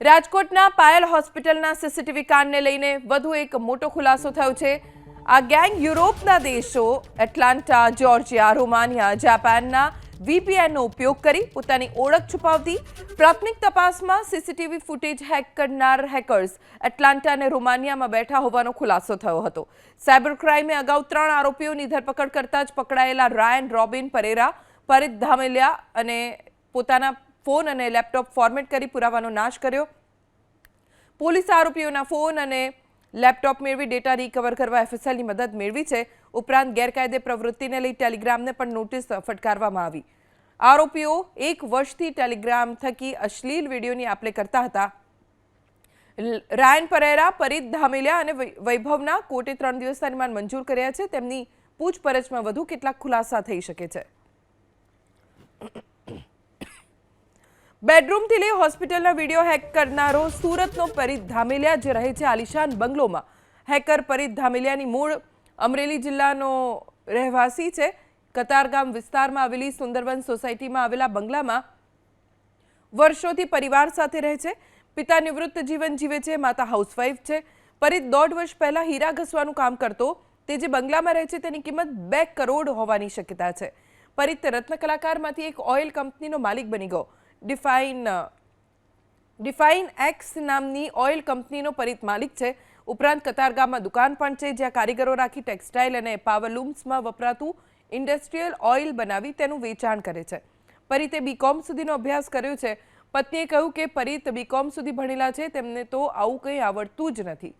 રાજકોટના પાયલ હોસ્પિટલના સીસીટીવી કાંડને લઈને વધુ એક મોટો ખુલાસો થયો છે। આ ગેંગ યુરોપના દેશો એટલાન્ટા, જોર્જિયા, રોમાનિયા, જાપાનના VPNનો ઉપયોગ કરી પોતાની ઓળખ છુપાવતી। પ્રાથમિક તપાસમાં સીસીટીવી ફૂટેજ હેક કરનાર હેકર્સ એટલાન્ટા અને રોમાનિયામાં બેઠા હોવાનો ખુલાસો થયો હતો। સાયબર ક્રાઇમે અગાઉ 3 આરોપીઓની ધરપકડ કરતા જ પકડાયેલા રાયન રોબિન પરેરા, પરિત ધામેલિયા અને પોતાના ફોન અને લેપટોપ ફોર્મેટ કરી પુરાવાનો નાશ કર્યો। પોલીસ આરોપીઓના ફોન અને લેપટોપ મેળવી ડેટા રિકવર કરવા FSLની મદદ મેળવી છે। ઉપરાંત ગેરકાયદે પ્રવૃત્તિને લઈ ટેલિગ્રામને પણ નોટિસ ફટકારવામાં આવી। આરોપીઓ 1 વર્ષથી ટેલિગ્રામ થકી અશ્લીલ વિડીયોની આપલે કરતા હતા। રાયન પરેરા, પરિત ધામેલિયા અને વૈભવના કોર્ટે 3 દિવસના રિમાન્ડ મંજૂર કર્યા છે। તેમની પૂછપરછમાં વધુ કેટલાક ખુલાસા થઈ શકે છે। બેડરૂમથી લઈ હોસ્પિટલના વિડીયો હેક કરનારો સુરતનો પરિત ધામેલિયા જે રહે છે આલિશાન બંગલોમાં। હેકર પરિત ધામેલિયાની મૂળ અમરેલી જિલ્લાનો રહેવાસી છે। કતારગામ વિસ્તારમાં આવેલી સુંદરવન સોસાયટીમાં આવેલા બંગલામાં વર્ષોથી પરિવાર સાથે રહે છે। પિતા નિવૃત્ત જીવન જીવે છે, માતા હાઉસવાઇફ છે। પરિત 1.5 વર્ષ પહેલા હીરા ઘસવાનું કામ કરતો। તે જે બંગલામાં રહે છે તેની કિંમત 2 કરોડ હોવાની શક્યતા છે। પરિત રત્ન કલાકારમાંથી એક ઓઇલ કંપનીનો માલિક બની ગયો। ડિફાઇન એક્સ નામની ઓઇલ કંપનીનો પરિત માલિક છે। ઉપરાંત કતારગામમાં દુકાન પણ છે જ્યાં કારીગરો રાખી ટેક્સટાઇલ અને પાવરલૂમ્સમાં વપરાતું ઇન્ડસ્ટ્રીયલ ઓઇલ બનાવી તેનું વેચાણ કરે છે। પરિતે BCom સુધીનો અભ્યાસ કર્યો છે। પત્નીએ કહ્યું કે પરિત BCom સુધી ભણેલા છે, તેમને તો આવું કંઈ આવડતું જ નથી।